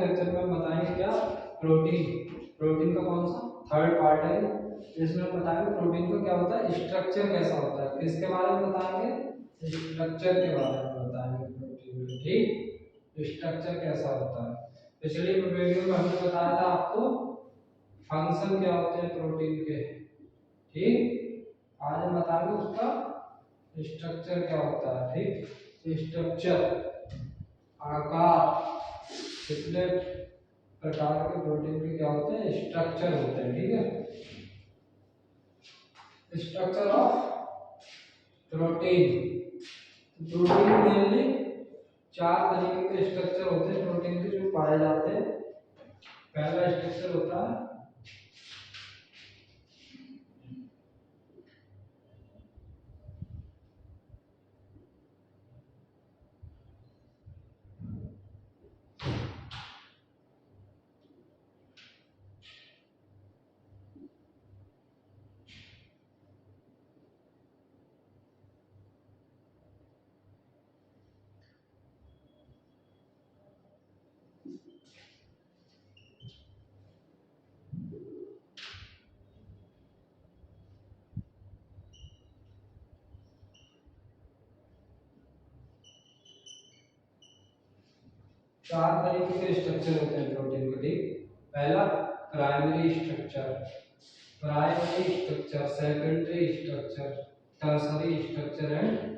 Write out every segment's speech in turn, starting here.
Lecture में हम बताएंगे क्या, प्रोटीन। प्रोटीन का कौन सा थर्ड पार्ट है, इसमें हम बताएंगे प्रोटीन का क्या होता है, स्ट्रक्चर कैसा होता है, किसके बारे में बताएंगे, स्ट्रक्चर के बारे में बताएंगे प्रोटीन का। ठीक, स्ट्रक्चर कैसा होता है। पिछली वीडियो में हमने बताया था आपको फंक्शन क्या होते हैं प्रोटीन के। ठीक, आज हम बताएंगे उसका स्ट्रक्चर क्या होता है। ठीक, स्ट्रक्चर, आकार, कितने प्रकार के प्रोटीन के क्या होते हैं, स्ट्रक्चर होते हैं। ठीक है, structure of protein. Protein mainly 4 तरीके के स्ट्रक्चर होते हैं प्रोटीन के जो पाए जाते हैं। पहला स्ट्रक्चर होता है चार तरीके के स्ट्रक्चर होते हैं प्रोटीन के। ठीक, पहला primary structure, primary structure, secondary structure, tertiary structure and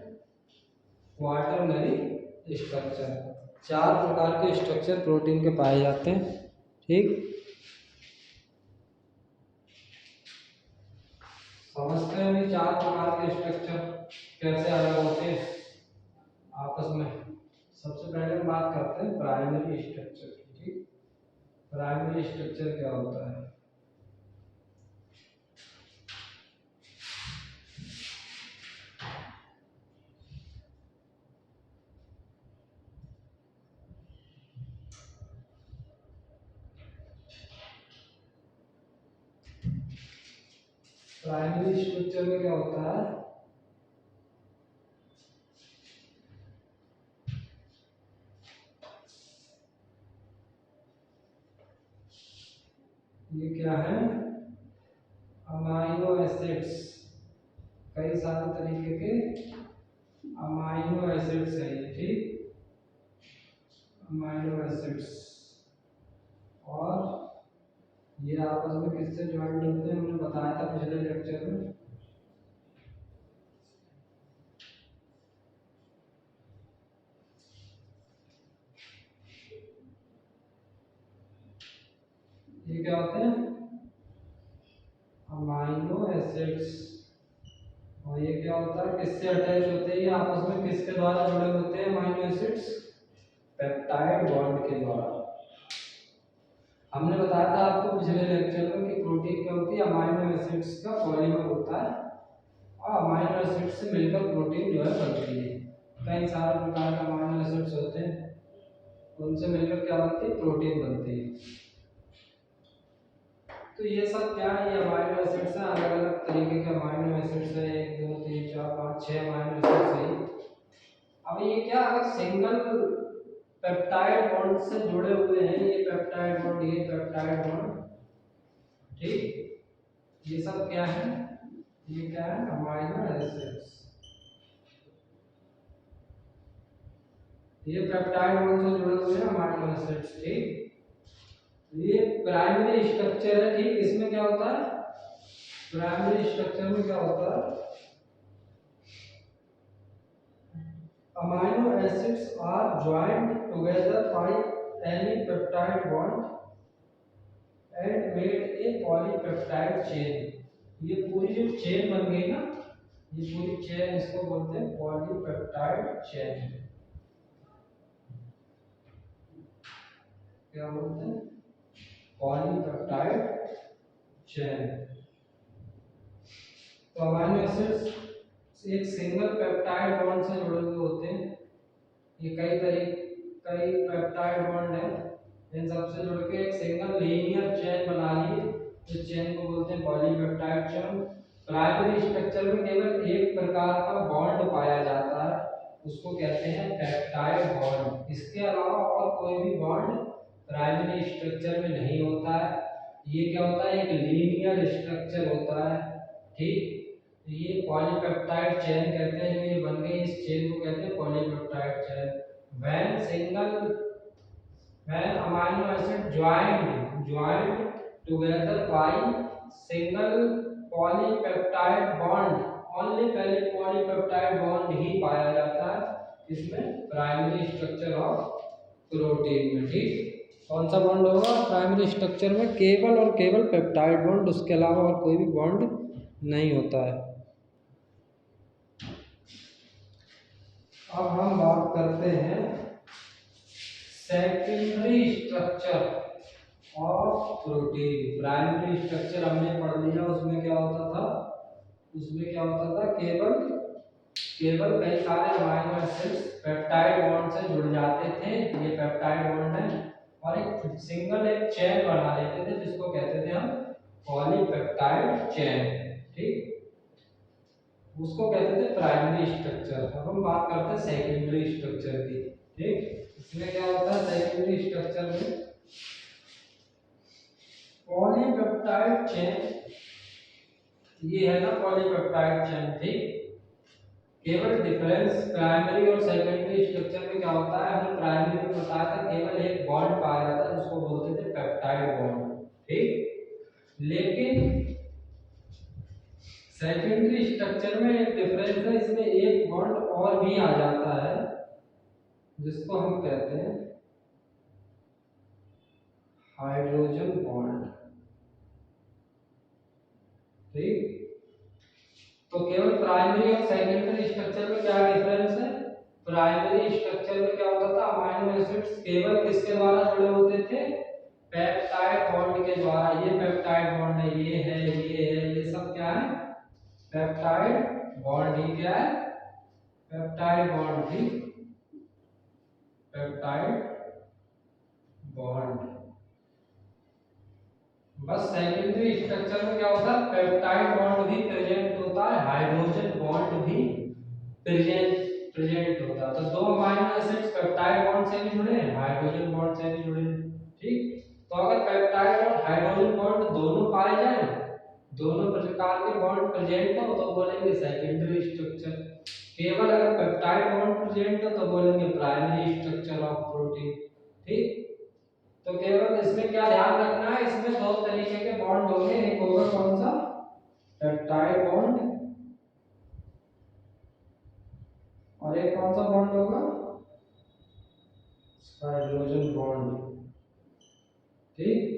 quaternary structure. 4 प्रकार के स्ट्रक्चर प्रोटीन के पाए जाते हैं। ठीक, समझते हैं भी 4 प्रकार के स्ट्रक्चर कैसे अलग होते हैं आपस में। सबसे पहले हम बात करते हैं प्राइमरी स्ट्रक्चर की। ठीक, प्राइमरी स्ट्रक्चर क्या होता है। प्राइमरी स्ट्रक्चर में क्या होता है, ये क्या है, अमाइनो एसिड्स। कई सारे तरीके के अमाइनो एसिड्स है ये। ठीक, अमाइनो एसिड्स, और ये आपस में किससे ज्वाइंट होते हैं हमने बताया था पिछले लेक्चर में। ये क्या होते हैं, अमाइनो एसिड्स। और ये क्या होता है, किससे अटैच होते हैं, ये आपस में किसके द्वारा जुड़े होते हैं अमाइनो एसिड्स, पेप्टाइड बॉन्ड के द्वारा। हमने बताया था आपको पिछले लेक्चर में कि प्रोटीन क्या होती है, अमाइनो एसिड्स का पॉलीमर होता है और अमाइनो एसिड से मिलकर प्रोटीन जो है बनती है। कई सारे प्रकार के अमाइनो एसिड्स होते हैं, उनसे मिलकर क्या बनती है, प्रोटीन बनती है। तो ये सब क्या है, ये अमाइनो एसिड्स हैं, अलग अलग तरीके के अमाइनो एसिड्स हैं, 1 2 3 4 5 6 अमाइनो एसिड्स हैं। अब ये क्या, अगर सिंगल पेप्टाइड बॉन्ड से जुड़े हुए हैं, ये पेप्टाइड बॉन्ड, ये पेप्टाइड बॉन्ड। ठीक, ये सब क्या है, ये क्या है, अमाइनो एसिड्स। ये पेप्टाइड बॉन्ड से जुड़े हुए हैं अमाइनो एसिड्स। ठीक, ये प्राइमरी स्ट्रक्चर है। ठीक, इसमें क्या होता है, प्राइमरी स्ट्रक्चर में क्या होता है, amino acids are joined together by any peptide bond and made a polypeptide chain। ये पूरी जो चेन बन गई ना, ये पूरी चेन, इसको बोलते हैं पॉलीपेप्टाइड चेन। क्या बोलते हैं, पॉलीपेप्टाइड चेन। तो अमाइनो एसिड्स एक सिंगल पेप्टाइड बॉन्ड से जुड़े हुए होते हैं। ये कई पेप्टाइड बॉन्ड है, इन सबसे जुड़ के एक सिंगल लीनियर चेन बना ली। इस चेन को बोलते हैं पॉलीपेप्टाइड चेन। प्राइमरी स्ट्रक्चर में केवल एक प्रकार का बॉन्ड पाया जाता है, उसको कहते हैं पेप्टाइड बॉन्ड। इसके अलावा और कोई भी बॉन्ड प्राइमरी स्ट्रक्चर में नहीं होता है। ये क्या होता है, एक लीनियर स्ट्रक्चर होता है। ठीक, ये पॉलीपेप्टाइड चेन कहते हैं, जो ये बन गई इस चेन को कहते हैं polypeptide chain. when amino acid joined together by single polypeptide bond, only पहले पॉलीपेप्टाइड बॉन्ड ही पाया जाता है इसमें प्राइमरी स्ट्रक्चर ऑफ प्रोटीन में। ठीक, कौन सा बॉन्ड होगा प्राइमरी स्ट्रक्चर में, केवल और केवल पेप्टाइड बॉन्ड, उसके अलावा और कोई भी बॉन्ड नहीं होता है। अब हम बात करते हैं secondary structure of protein. Primary structure हमने पढ़ लिया, उसमें क्या होता था, केवल कई सारे अमीनो एसिड्स पेप्टाइड बॉन्ड से जुड़ जाते थे, ये पेप्टाइड बॉन्ड है, और एक सिंगल एक चेन बना लेते थे जिसको कहते थे हम पॉलीपेप्टाइड चेन। ठीक, उसको कहते थे प्राइमरी स्ट्रक्चर। अब हम बात करते हैं सेकेंडरी स्ट्रक्चर की। ठीक, इसमें क्या होता है सेकेंडरी स्ट्रक्चर में, पॉलीपेप्टाइड चेन, ये है ना पॉलीपेप्टाइड चेन। ठीक, केवल डिफरेंस प्राइमरी और सेकेंडरी स्ट्रक्चर में क्या होता है, हमने प्राइमरी में बताया था केवल एक बॉन्ड पाया जाता है जिसको बोलते थे पेप्टाइड बॉन्ड। ठीक, लेकिन सेकेंडरी स्ट्रक्चर में एक डिफरेंस है, इसमें एक बॉन्ड और भी आ जाता है जिसको हम कहते हैं हाइड्रोजन बॉन्ड। ठीक, तो केवल प्राइमरी और सेकेंडरी स्ट्रक्चर में क्या डिफरेंस है, प्राइमरी स्ट्रक्चर में क्या होता था, अमीनो एसिड्स केवल किसके द्वारा जुड़े होते थे, पेप्टाइड बॉन्ड के द्वारा। ये पेप्टाइड बॉन्ड है, ये है, ये है, ये सब क्या है पेप्टाइड बॉन्ड ही क्या है पेप्टाइड बॉन्ड ही पेप्टाइड बॉन्ड। बस सेकेंडरी स्ट्रक्चर में क्या होता है, पेप्टाइड बॉन्ड भी प्रेजेंट होता है, हाइड्रोजन बॉन्ड भी प्रेजेंट होता है। तो दो अमीनो एसिड्स पेप्टाइड बॉन्ड से भी जुड़े हैं, हाइड्रोजन बॉन्ड से भी जुड़े हैं। ठीक, तो अगर पेप्टाइड और हाइड्रोजन बॉन्ड दोनों पाए जाए, दोनों प्रकार के बॉन्ड प्रेजेंट हो, तो बोलेंगे सेकेंडरी स्ट्रक्चर। केवल अगर पेप्टाइड बॉन्ड प्रेजेंट हो तो बोलेंगे प्राइमरी स्ट्रक्चर ऑफ प्रोटीन। ठीक, तो केवल इसमें क्या ध्यान रखना है, इसमें दो तरीके के बॉन्ड होंगे, एक होगा कौन सा पेप्टाइड बॉन्ड, और एक कौन सा बॉन्ड होगा हाइड्रोजन बॉन्ड। ठीक,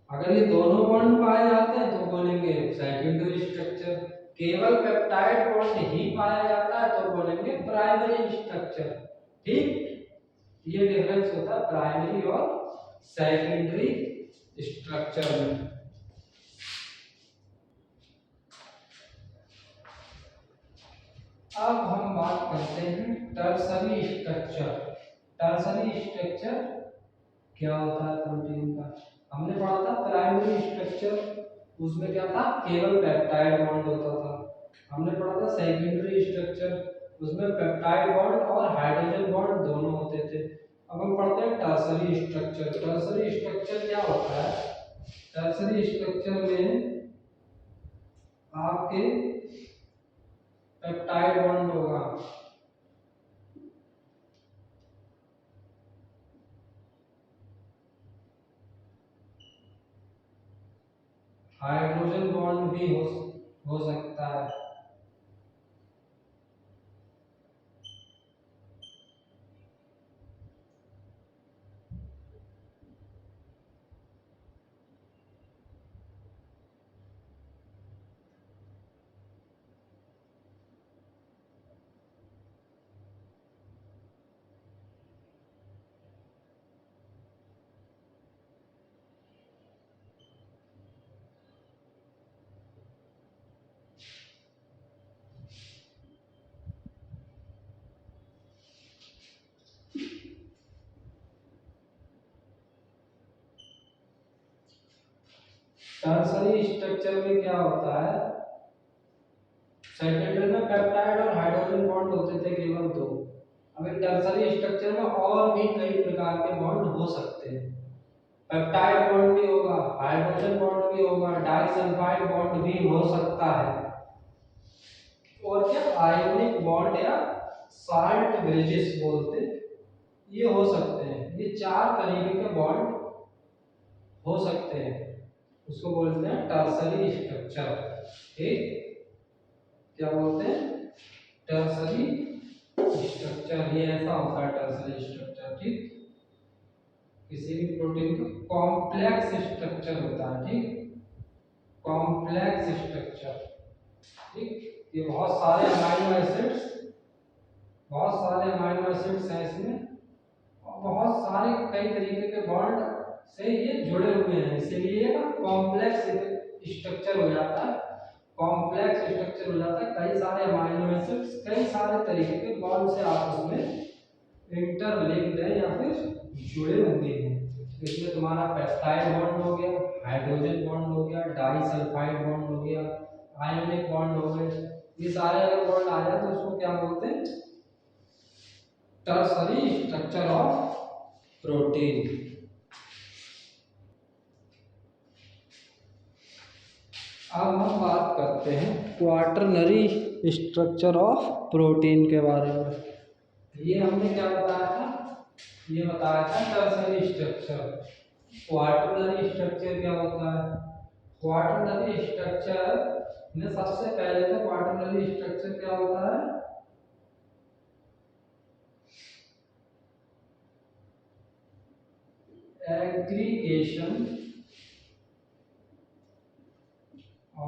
अगर ये दोनों बॉन्ड पाए जाते हैं तो बोलेंगे सेकेंडरी स्ट्रक्चर, केवल पेप्टाइड बॉन्ड ही पाया जाता है तो बोलेंगे प्राइमरी स्ट्रक्चर। ठीक, ये डिफरेंस होता है प्राइमरी और सेकेंडरी स्ट्रक्चर में। अब हम बात करते हैं टर्सरी स्ट्रक्चर। टर्सरी स्ट्रक्चर क्या होता है प्रोटीन का, हमने पढ़ा था प्राइमरी स्ट्रक्चर, उसमें क्या था केवल पेप्टाइड बॉन्ड होता था। हमने पढ़ा था सेकेंडरी स्ट्रक्चर, उसमें पेप्टाइड बॉन्ड और हाइड्रोजन बॉन्ड दोनों होते थे। अब हम पढ़ते हैं टर्सरी स्ट्रक्चर। टर्सरी स्ट्रक्चर क्या होता है, टर्सरी स्ट्रक्चर में आपके पेप्टाइड बॉन्ड होगा, हाइड्रोजन बॉन्ड भी हो सकता है। टर्सरी स्ट्रक्चर में क्या होता है, सेकेंडरी में पेप्टाइड और हाइड्रोजन बॉन्ड होते थे केवल दो, अभी टर्सरी स्ट्रक्चर में और भी कई प्रकार के बॉन्ड हो सकते हैं। पेप्टाइड बॉन्ड भी होगा, हाइड्रोजन बॉन्ड भी होगा, डाइसल्फाइड बॉन्ड भी हो सकता है, और क्या आयोनिक बॉन्ड या साल्ट ब्रिजेस बोलते हैं, ये हो सकते हैं। ये 4 तरीके के बॉन्ड हो सकते हैं, उसको बोलते हैं टर्सरी स्ट्रक्चर। ठीक, क्या बोलते हैं? Tertiary structure. ये ऐसा होता है टर्सरी स्ट्रक्चर। ठीक, किसी भी प्रोटीन का कॉम्प्लेक्स स्ट्रक्चर होता है। ठीक, कॉम्प्लेक्स स्ट्रक्चर। ठीक, ये बहुत सारे अमाइनो एसिड्स हैं इसमें, और बहुत सारे कई तरीके के बॉन्ड से ये जुड़े हुए हैं, इसीलिए ये कॉम्प्लेक्स स्ट्रक्चर हो जाता है। कॉम्प्लेक्स स्ट्रक्चर हो जाता है, कई सारे अमाइनो एसिड्स कई सारे तरीके के बॉन्ड से आपस में इंटरलिंक्ड है या फिर जुड़े हुए हैं। इसमें तुम्हारा पेप्टाइड बॉन्ड हो गया, हाइड्रोजन बॉन्ड हो गया, डाइसल्फाइड बॉन्ड हो गया, आयोनिक बॉन्ड हो गए। ये सारे अगर बॉन्ड आ जाए तो उसको क्या बोलते हैं? Tertiary structure of protein. अब हम बात करते हैं क्वाटरनरी स्ट्रक्चर ऑफ प्रोटीन के बारे में। ये हमने क्या बताया था? ये बताया था टर्सरी स्ट्रक्चर। क्वाटरनरी स्ट्रक्चर क्या होता है? क्वाटरनरी स्ट्रक्चर में सबसे पहले तो क्वाटरनरी स्ट्रक्चर क्या होता है? एग्रीगेशन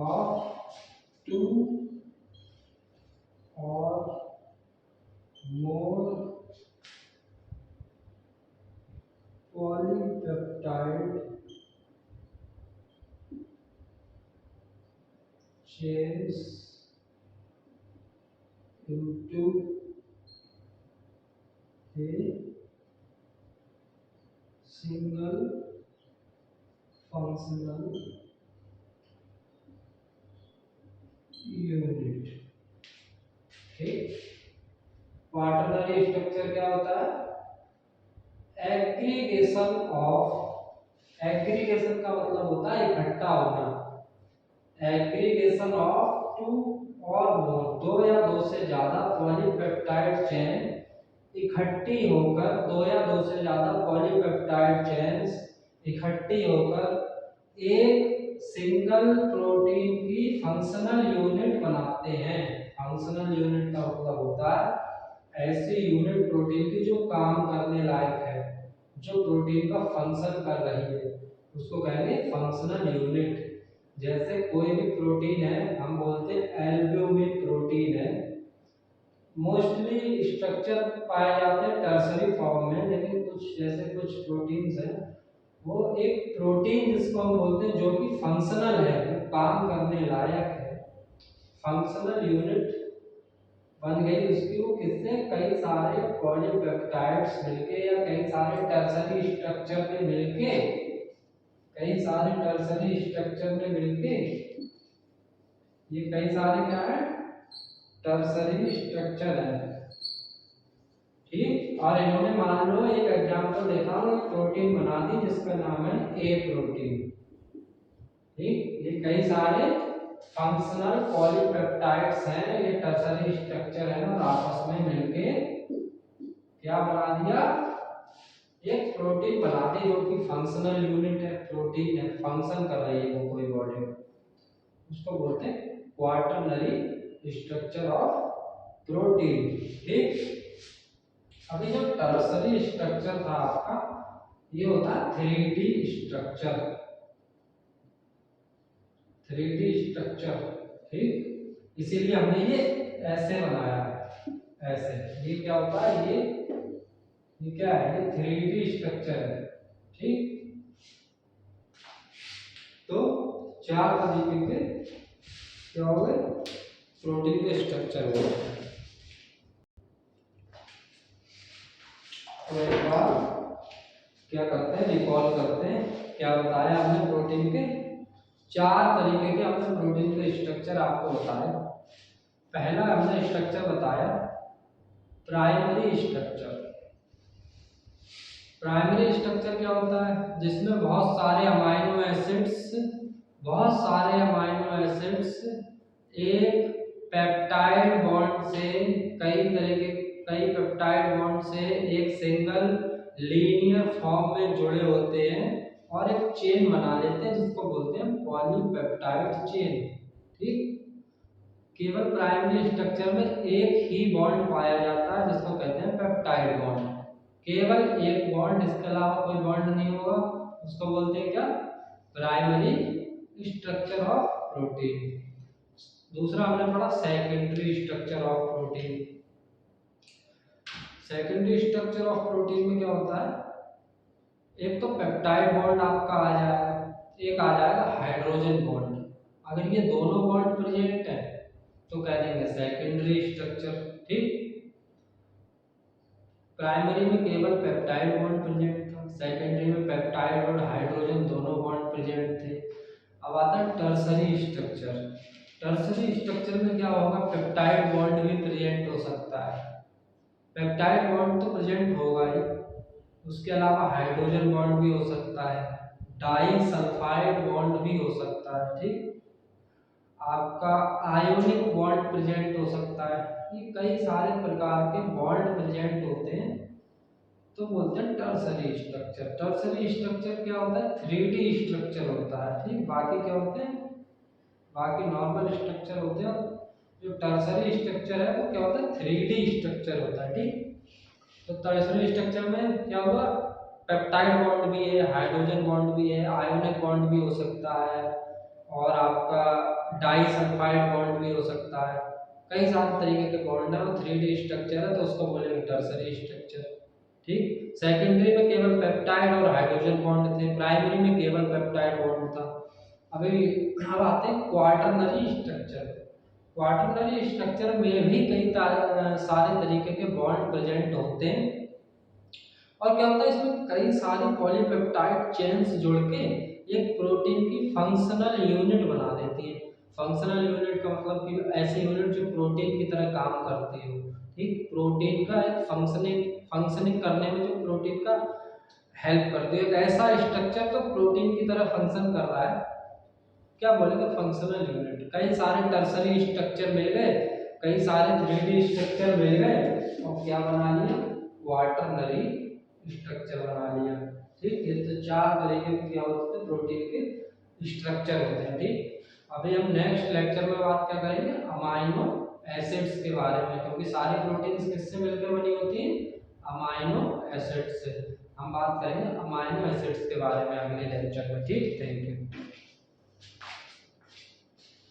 ऑफ 2 और more polypeptide chains into a single functional unit। ठीक, क्वाटरनरी स्ट्रक्चर क्या होता है? एग्रीगेशन ऑफ, एग्रीगेशन का मतलब होता है इकट्ठा होना। एग्रीगेशन ऑफ 2 और मोर, 2 या 2 से ज्यादा पॉलीपेप्टाइड चेन इकट्ठी होकर, 2 या 2 से ज्यादा पॉलीपेप्टाइड चेन्स इकट्ठी होकर एक सिंगल प्रोटीन की फंक्शनल यूनिट बनाते हैं। फंक्शनल यूनिट का मतलब होता है ऐसी यूनिट प्रोटीन की जो काम करने लायक है, जो प्रोटीन का फंक्शन कर रही है, उसको कहेंगे फंक्शनल यूनिट। जैसे कोई भी प्रोटीन है, हम बोलते हैं एल्ब्यूमिन प्रोटीन है, मोस्टली स्ट्रक्चर पाए जाते हैं टर्सरी फॉर्म में, लेकिन कुछ जैसे कुछ प्रोटीन्स हैं वो एक प्रोटीन जिसको हम बोलते हैं जो कि फंक्शनल है, जो काम करने लायक है, फंक्शनल यूनिट बन गई उसकी, वो किससे? कई सारे पॉलीपेप्टाइड्स मिलके या कई सारे टर्सरी स्ट्रक्चर में मिलके, कई सारे टर्सरी स्ट्रक्चर में मिलके, ये कई सारे क्या है? टर्सरी स्ट्रक्चर है। ठीक, और इन्होंने मान लो एक एग्जांपल देखा, एक प्रोटीन बना दी जिसका नाम है ए प्रोटीन। ठीक, ये कई सारे फंक्शनल पॉलीपेप्टाइड्स हैं, ये टर्सरी स्ट्रक्चर है ना, और आपस में मिलके क्या बना दिया? एक प्रोटीन बना दी जो कि फंक्शनल यूनिट है, प्रोटीन है, फंक्शन कर रही है वो कोई बॉडी में, उसको बोलते हैं क्वाटरनरी स्ट्रक्चर ऑफ प्रोटीन। ठीक, अभी जो टर्सरी स्ट्रक्चर था आपका, ये होता है 3D स्ट्रक्चर। 3D structure. ठीक, इसीलिए हमने ये ऐसे बनाया है, ऐसे। ये क्या होता है? ये क्या है? ये 3D स्ट्रक्चर है। ठीक, तो 4 तरीके के क्या हो गए? प्रोटीन के स्ट्रक्चर हो गए। तो एक बार क्या करते हैं, रिकॉल करते हैं, क्या बताया हमने? प्रोटीन के 4 तरीके के हमने प्रोटीन के स्ट्रक्चर आपको बताए। पहला हमने स्ट्रक्चर बताया प्राइमरी स्ट्रक्चर। प्राइमरी स्ट्रक्चर क्या होता है? जिसमें बहुत सारे अमाइनो एसिड्स एक पेप्टाइड बॉन्ड से कई पेप्टाइड बॉन्ड से एक सिंगल लीनियर फॉर्म में जुड़े होते हैं और एक चेन बना लेते हैं जिसको बोलते हैं पॉलीपेप्टाइड चेन। ठीक, केवल प्राइमरी स्ट्रक्चर में एक ही बॉन्ड पाया जाता है जिसको कहते हैं पेप्टाइड बॉन्ड। केवल एक बॉन्ड, इसके अलावा कोई बॉन्ड नहीं होगा, उसको बोलते हैं क्या? Primary structure of protein. दूसरा हमने पढ़ा secondary structure of protein. Secondary structure of protein में क्या होता है? एक तो पेप्टाइड बॉन्ड आपका आ जाएगा, एक आ जाएगा हाइड्रोजन बॉन्ड। अगर ये दोनों बॉन्ड प्रेजेंट है तो कह देंगे सेकेंडरी स्ट्रक्चर। ठीक, प्राइमरी में केवल पेप्टाइड बॉन्ड प्रेजेंट था, सेकेंडरी में पेप्टाइड और हाइड्रोजन दोनों बॉन्ड प्रेजेंट थे। अब आता है टर्सरी स्ट्रक्चर। टर्सरी स्ट्रक्चर में क्या होगा? पेप्टाइड बॉन्ड भी प्रेजेंट हो सकता है, पेप्टाइड बॉन्ड तो प्रेजेंट होगा ही, उसके अलावा हाइड्रोजन बॉन्ड भी हो सकता है, डाई सल्फाइड बॉन्ड भी हो सकता है। ठीक, आपका आयोनिक बॉन्ड प्रेजेंट हो सकता है। ये कई सारे प्रकार के बॉन्ड प्रेजेंट होते हैं तो बोलते हैं टर्सरी स्ट्रक्चर। टर्सरी स्ट्रक्चर क्या होता है? 3D स्ट्रक्चर होता है। ठीक, बाकी क्या होते हैं? बाकी नॉर्मल स्ट्रक्चर होते हैं। जो टर्सरी स्ट्रक्चर है वो क्या होता है? 3D स्ट्रक्चर होता है। ठीक, तो टर्सरी स्ट्रक्चर में क्या होगा? पेप्टाइड बॉन्ड भी है, हाइड्रोजन बॉन्ड भी है, आयोनिक बॉन्ड भी हो सकता है और आपका डाइसल्फाइड बॉन्ड भी हो सकता है। कई सारे तरीके के बॉन्ड है, वो 3D स्ट्रक्चर है तो उसको बोलेंगे टर्सरी स्ट्रक्चर। ठीक, सेकेंडरी में केवल पेप्टाइड और हाइड्रोजन बॉन्ड थे, प्राइमरी में केवल पेप्टाइड बॉन्ड था। अब आते हैं क्वाटरनरी स्ट्रक्चर। क्वाटरनरी स्ट्रक्चर में भी सारे तरीके के बॉन्ड प्रेजेंट होते हैं और क्या होता है? इसमें कई सारी पॉलीपेप्टाइड चेन्स जुड़ के एक प्रोटीन की फंक्शनल यूनिट बना देती है। फंक्शनल यूनिट का मतलब कि ऐसी यूनिट जो प्रोटीन की तरह काम करती हो। ठीक, प्रोटीन का एक फंक्शनिंग करने में जो प्रोटीन का हेल्प करती है, एक ऐसा स्ट्रक्चर तो प्रोटीन की तरह फंक्शन कर रहा है, क्या बोलेंगे? Functional unit. कई सारे टर्सरी स्ट्रक्चर मिल गए, कई सारे 3D स्ट्रक्चर मिल गए और क्या बना लिया? क्वाटरनरी स्ट्रक्चर बना लिया। ठीक, ये तो चार तरीके के क्या होते हैं? प्रोटीन के स्ट्रक्चर होते हैं। ठीक, अभी हम नेक्स्ट लेक्चर में बात क्या करेंगे? अमाइनो एसिड्स के बारे में, क्योंकि सारी प्रोटीन्स किससे मिलकर बनी होती हैं? अमाइनो एसिड्स से। हम बात करेंगे अमाइनो एसिड्स के बारे में अगले लेक्चर में। ठीक, थैंक